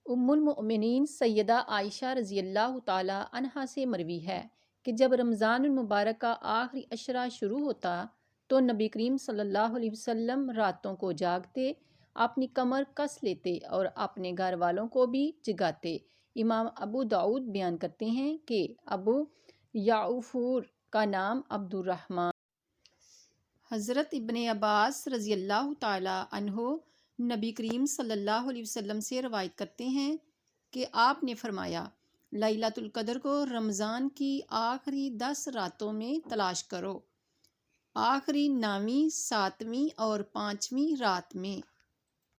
उम्मुल मोमिनीन सैयदा आयशा रज़ियल्लाहु ताला अन्हा से मरवी है कि जब रमज़ानुल मुबारक का आखिरी अशरा शुरू होता तो नबी करीम सल्लल्लाहु अलैहि वसल्लम रातों को जागते, अपनी कमर कस लेते और अपने घर वालों को भी जगाते। इमाम अबू दाऊद बयान करते हैं कि अबू याऊफूर का नाम अब्दुर्रहमान। हज़रत इब्ने अब्बास रज़ियल्लाहु ताला अन्हो नबी करीम सल्लल्लाहु अलैहि वसल्लम से रवायत करते हैं कि आपने फरमाया, लैलतुल क़द्र को रमज़ान की आखिरी 10 रातों में तलाश करो, आखिरी 9वीं, 7वीं और 5वीं रात में।